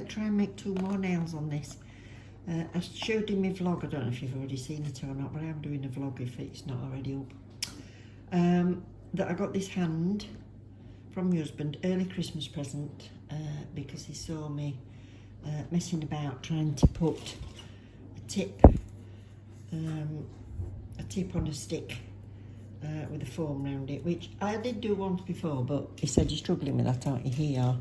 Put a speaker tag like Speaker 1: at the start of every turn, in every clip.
Speaker 1: try and make 2 more nails on this. I showed in my vlog, I don't know if you've already seen it or not, but I am doing a vlog if it's not already up. That I got this hand from my husband, early Christmas present, because he saw me messing about trying to put a tip on a stick with a foam around it, which I did do once before, but he said, you're struggling with that, aren't you? Here,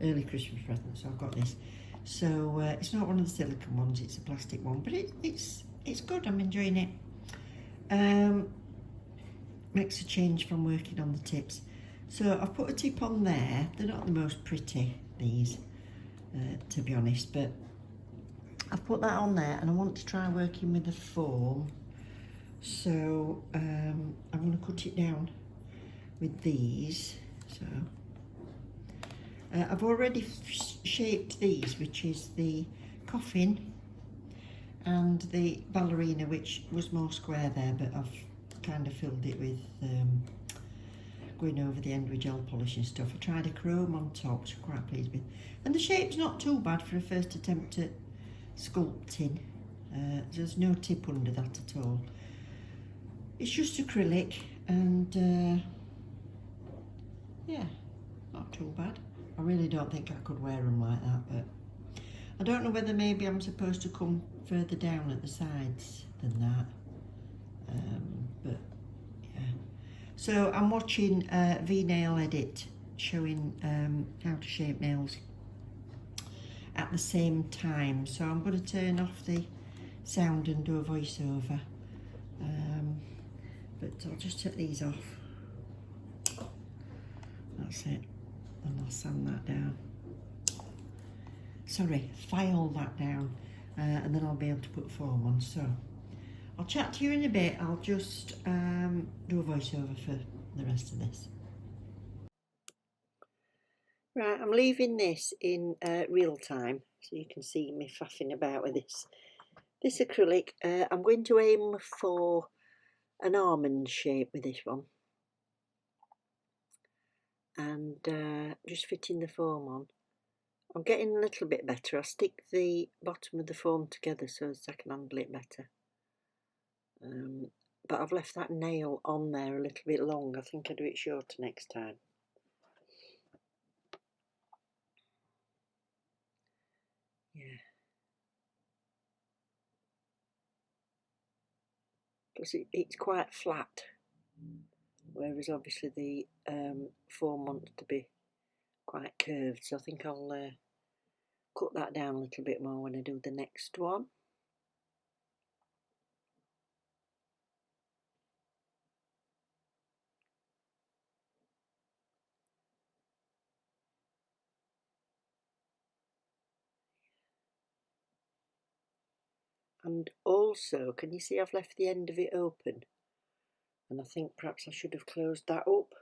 Speaker 1: early Christmas present, so I've got this. So it's not one of the silicone ones, it's a plastic one, but it's good, I'm enjoying it. Makes a change from working on the tips. So I've put a tip on there. They're not the most pretty, these, to be honest, but I've put that on there and I want to try working with the foam. So I'm going to cut it down with these. So I've already shaped these, which is the Coffin and the Ballerina, which was more square there, but I've kind of filled it with going over the end with gel polish and stuff. I tried a chrome on top, which I'm quite pleased with, and the shape's not too bad for a first attempt at sculpting. There's no tip under that at all. It's just acrylic, and yeah, not too bad. I really don't think I could wear them like that, but I don't know whether maybe I'm supposed to come further down at the sides than that. But yeah. So I'm watching V-Nail Edit showing how to shape nails at the same time. So I'm going to turn off the sound and do a voiceover. But I'll just take these off. That's it. And I'll sand that down. Sorry, file that down. And then I'll be able to put foam on. So I'll chat to you in a bit. I'll just do a voiceover for the rest of this. Right, I'm leaving this in real time, so you can see me faffing about with this acrylic. I'm going to aim for an almond shape with this one, and just fitting the foam on. I'm getting a little bit better. I stick the bottom of the foam together so as I can handle it better. But I've left that nail on there a little bit long. I think I'll do it shorter next time. Yeah. Plus it's quite flat, whereas obviously the foam wants to be quite curved. So I think I'll cut that down a little bit more when I do the next one. And also, can you see I've left the end of it open? And I think perhaps I should have closed that up,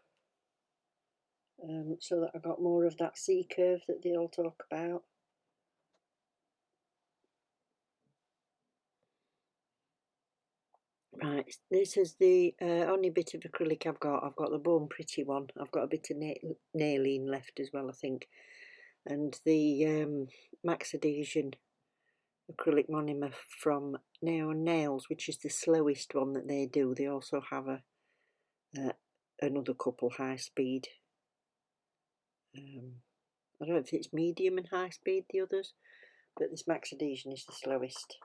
Speaker 1: so that I got more of that C curve that they all talk about. Right, this is the only bit of acrylic I've got. I've got the Bone Pretty one. I've got a bit of nailing left as well, I think. And the Max Adhesion acrylic monomer from Neon Nails, which is the slowest one that they do. They also have another couple high speed. I don't know if it's medium and high speed, the others, but this Max Adhesion is the slowest.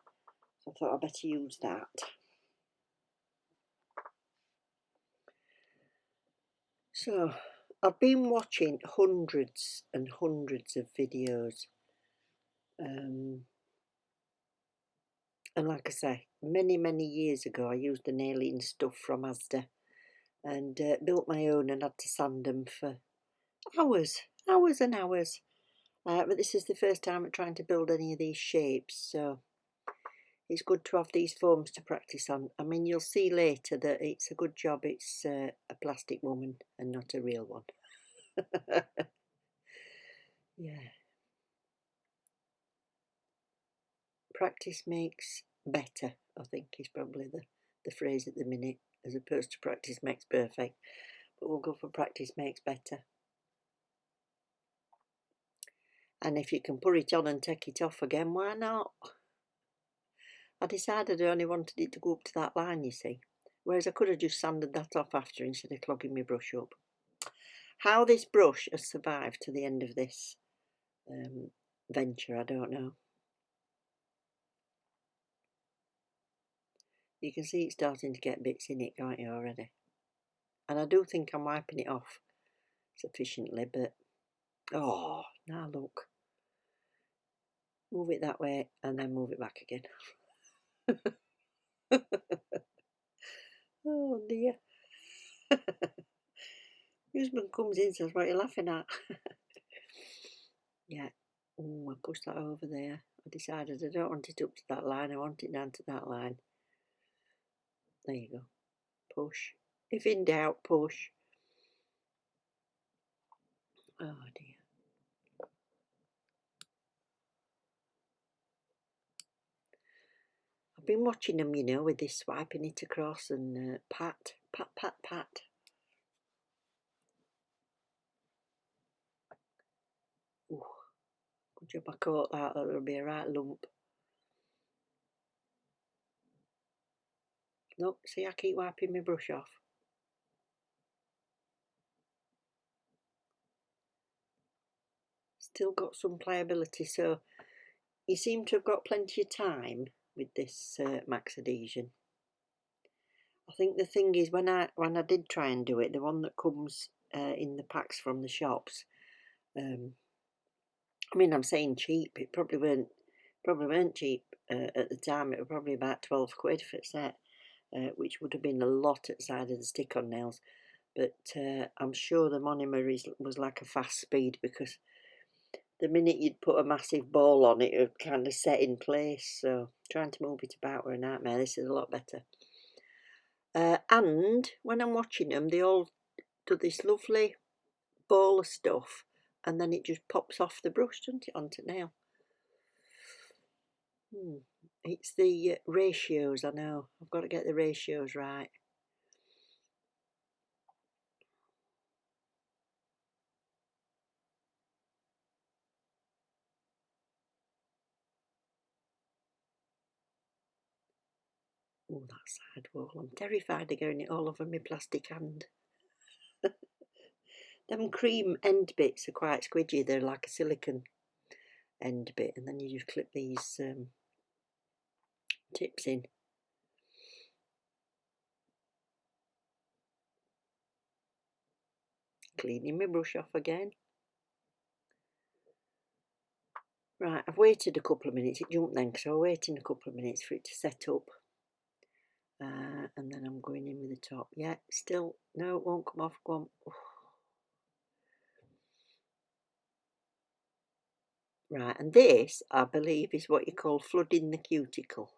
Speaker 1: So I thought I'd better use that. So I've been watching hundreds and hundreds of videos. And like I say, many years ago I used the nailing stuff from Asda and built my own and had to sand them for hours and hours. But this is the first time I'm trying to build any of these shapes, so it's good to have these foams to practice on. I mean, you'll see later that it's a good job it's a plastic woman and not a real one. Yeah. Practice makes better, I think, is probably the phrase at the minute, as opposed to practice makes perfect. But we'll go for practice makes better. And if you can put it on and take it off again, why not? I decided I only wanted it to go up to that line, you see. Whereas I could have just sanded that off after instead of clogging my brush up. How this brush has survived to the end of this venture, I don't know. You can see it's starting to get bits in it, can't you, already? And I do think I'm wiping it off sufficiently, but oh, now look. Move it that way and then move it back again. Oh dear. Husband comes in and says, what are you laughing at? Yeah. Oh, I pushed that over there. I decided I don't want it up to that line. I want it down to that line. There you go. Push. If in doubt, push. Oh dear. I've been watching them, you know, with this swiping it across and pat, pat, pat, pat. Ooh, good job I caught that. That'll be a right lump. Look, see, I keep wiping my brush off. Still got some pliability, so you seem to have got plenty of time with this max adhesion. I think the thing is, when I did try and do it, the one that comes in the packs from the shops, I mean, I'm saying cheap. It probably weren't cheap at the time. It was probably about 12 quid for a set, which would have been a lot at the side of the stick-on nails. But I'm sure the monomer was like a fast speed, because the minute you'd put a massive ball on it, it would kind of set in place. So trying to move it about were a nightmare. This is a lot better. And when I'm watching them, they all do this lovely ball of stuff, and then it just pops off the brush, doesn't it, onto nail. It's the ratios, I know. I've got to get the ratios right. Oh, that side wall. I'm terrified of getting it all over my plastic hand. Them cream end bits are quite squidgy. They're like a silicone end bit, and then you just clip these tips in. Cleaning my brush off again. Right, I've waited a couple of minutes. It jumped then, because I was waiting a couple of minutes for it to set up. And then I'm going in with the top. Yeah, still, no, it won't come off. Go on. Oh. Right, and this, I believe, is what you call flooding the cuticle.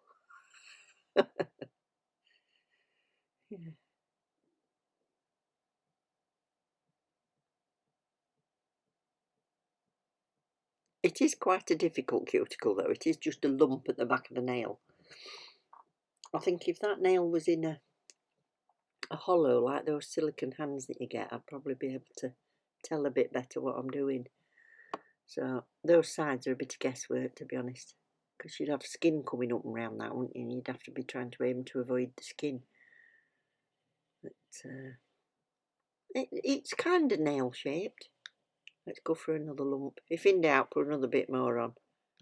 Speaker 1: Yeah. It is quite a difficult cuticle, though. It is just a lump at the back of the nail. I think if that nail was in a hollow, like those silicone hands that you get, I'd probably be able to tell a bit better what I'm doing. So those sides are a bit of guesswork, to be honest, because you'd have skin coming up and round that, wouldn't you? And you'd have to be trying to aim to avoid the skin. But it's kind of nail shaped. Let's go for another lump. If in doubt, put another bit more on.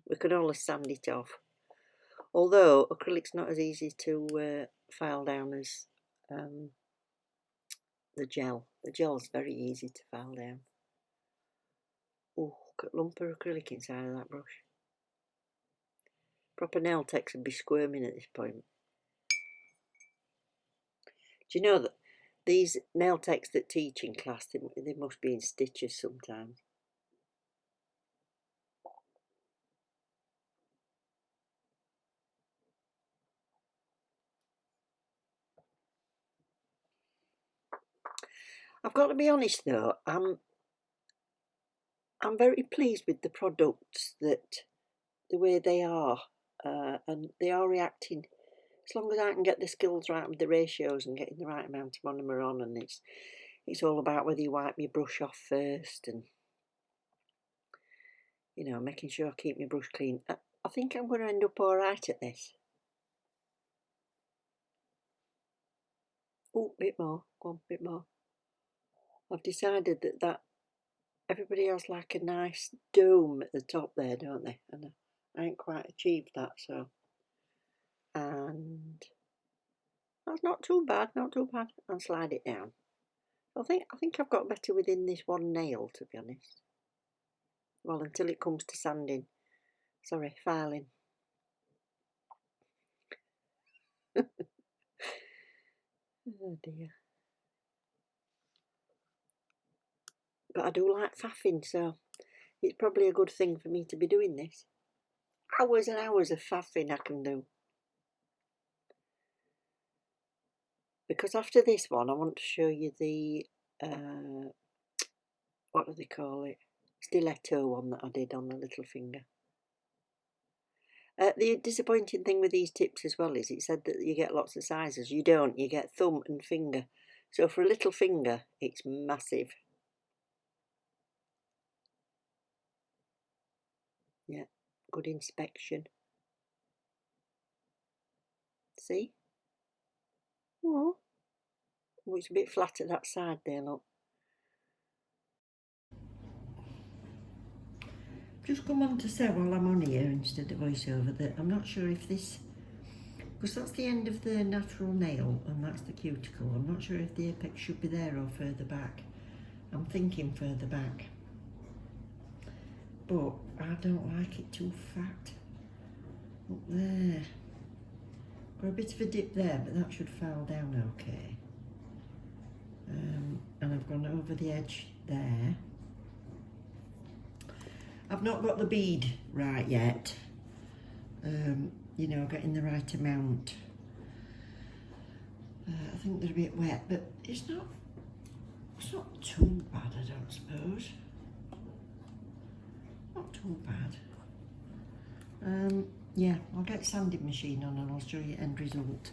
Speaker 1: We can always sand it off. Although acrylic's not as easy to file down as the gel. The gel's very easy to file down. Oh, got a lump of acrylic inside of that brush. Proper nail techs would be squirming at this point. Do you know that these nail techs that teach in class, they must be in stitches sometimes. I've got to be honest though, I'm very pleased with the products, that the way they are, and they are reacting. As long as I can get the skills right with the ratios and getting the right amount of monomer on, and it's all about whether you wipe your brush off first, and You know, making sure I keep my brush clean. I think I'm going to end up alright at this. Oh, bit more. Go on, bit more. I've decided that everybody has like a nice dome at the top there, don't they? And I ain't quite achieved that, so. And that's not too bad, not too bad. And slide it down. I think I've got better within this one nail, to be honest. Well, until it comes to sanding. Sorry, filing. Oh dear. But I do like faffing, so it's probably a good thing for me to be doing this. Hours and hours of faffing I can do. Because after this one, I want to show you the, what do they call it? Stiletto one that I did on the little finger. The disappointing thing with these tips as well is it said that you get lots of sizes. You don't, you get thumb and finger. So for a little finger, it's massive. Yeah, good inspection. See? Oh, it's a bit flat at that side there, look. Just come on to say while I'm on here instead of voiceover that I'm not sure if this, because that's the end of the natural nail and that's the cuticle. I'm not sure if the apex should be there or further back. I'm thinking further back, but I don't like it too fat. Up there. Got a bit of a dip there, but that should file down okay. And I've gone over the edge there. I've not got the bead right yet. You know, getting the right amount. I think they're a bit wet, but it's not too bad, I don't suppose. Not too bad. Yeah, I'll get sanding machine on and I'll show you end result.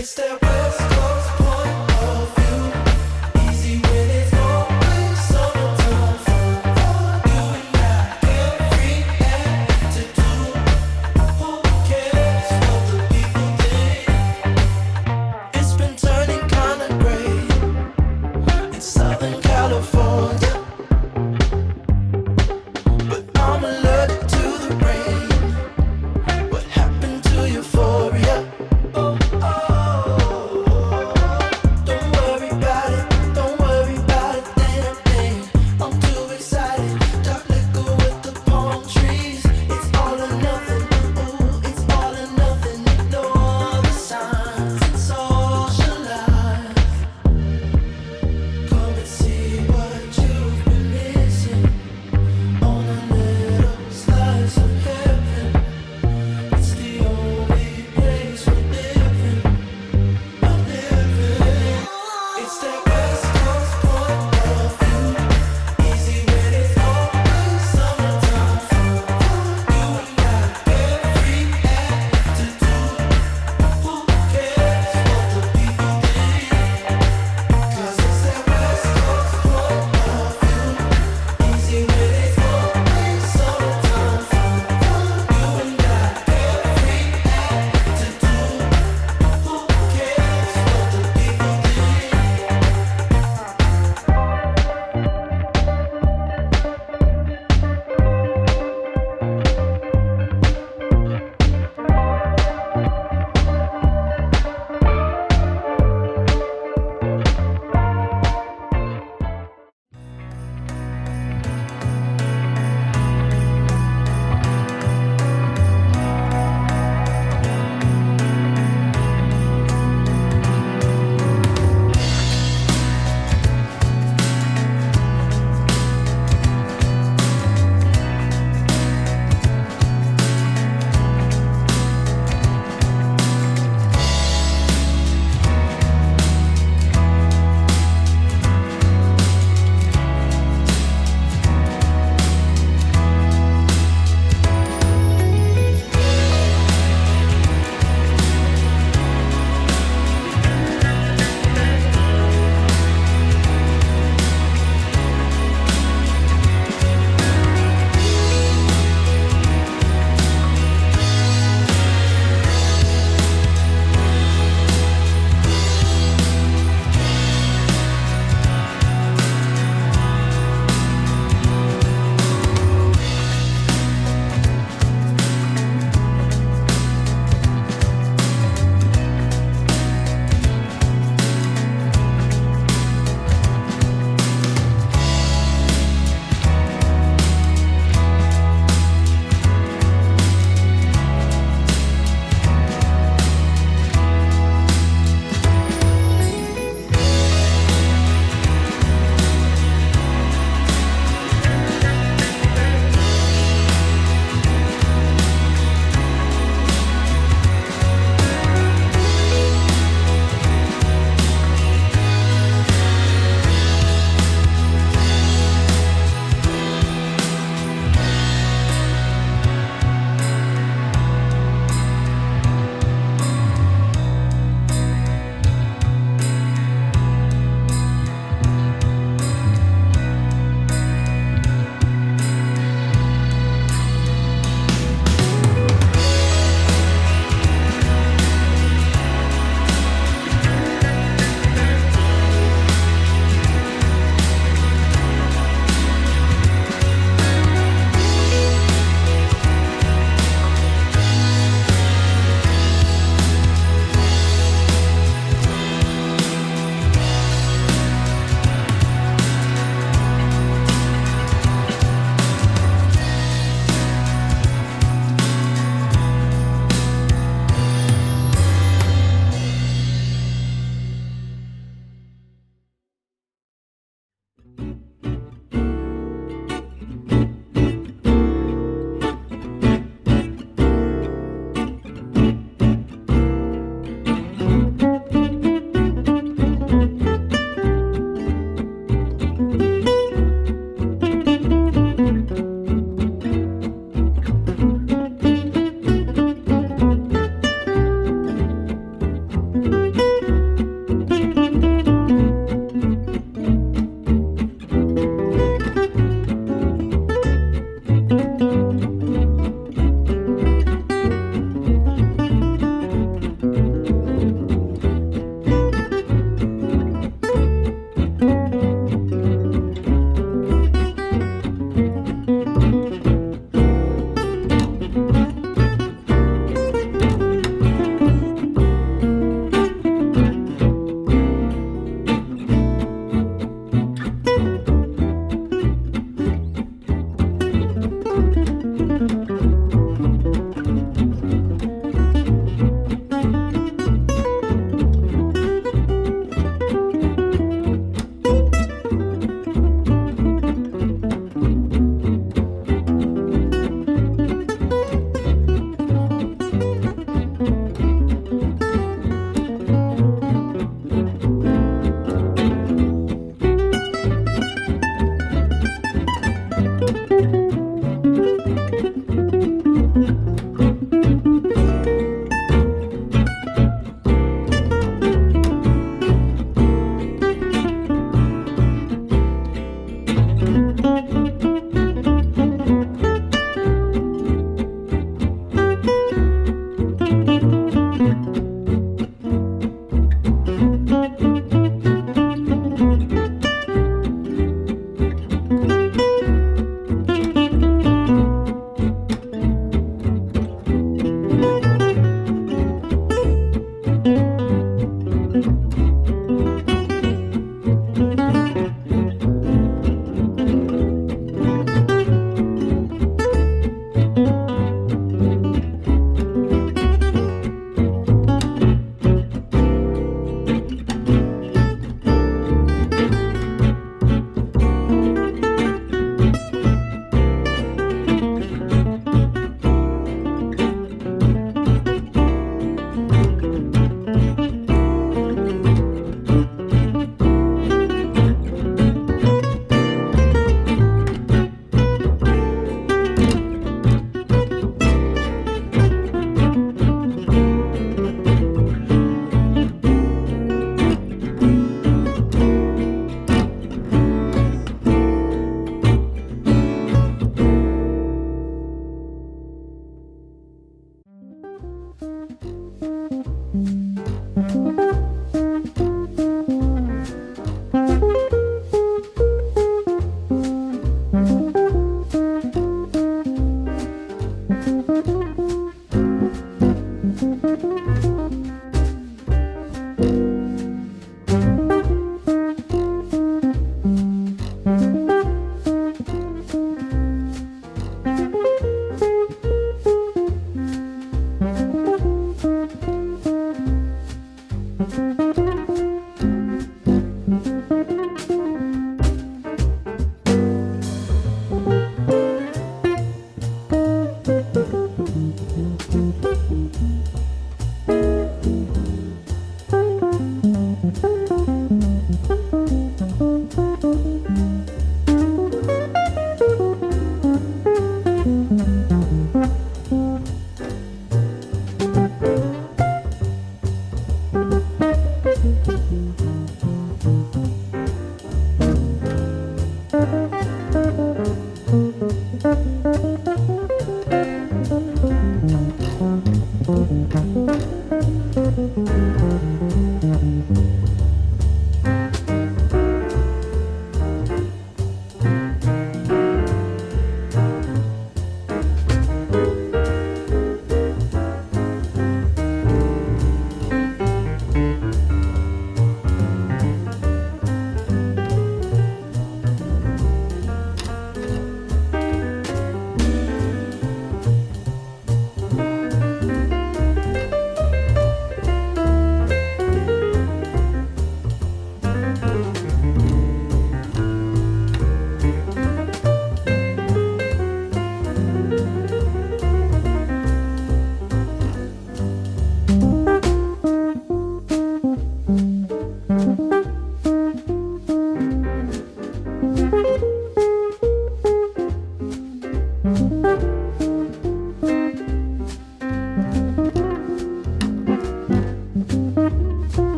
Speaker 2: It's that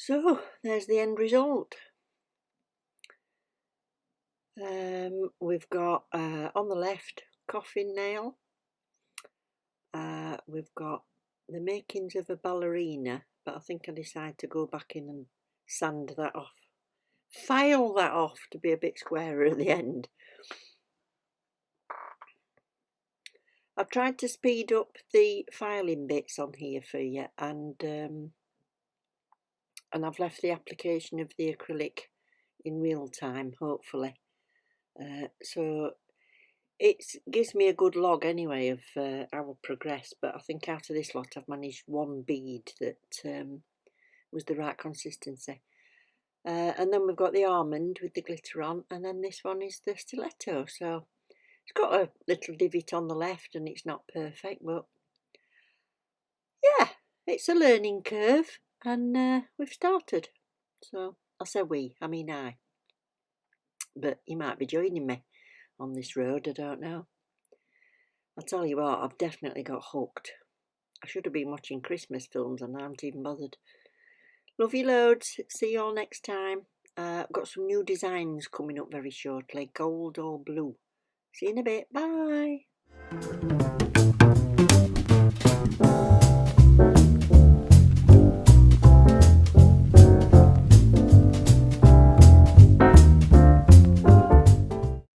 Speaker 2: So there's the end result. We've got on the left coffin nail. We've got the makings of a ballerina, but I think I decided to go back in and sand that off, file that off to be a bit squarer at the end. I've tried to speed up the filing bits on here for you, and I've left the application of the acrylic in real time, hopefully. So it gives me a good log anyway of our progress, but I think out of this lot I've managed one bead that was the right consistency. And then we've got the almond with the glitter on, and then this one is the stiletto. So it's got a little divot on the left and it's not perfect, but yeah, it's a learning curve, and we've started. So I say we, I mean I. But you might be joining me on this road, I don't know. I'll tell you what, I've definitely got hooked. I should have been watching Christmas films and I haven't even bothered. Love you loads. See you all next time. I've got some new designs coming up very shortly, gold or blue. See you in a bit. Bye.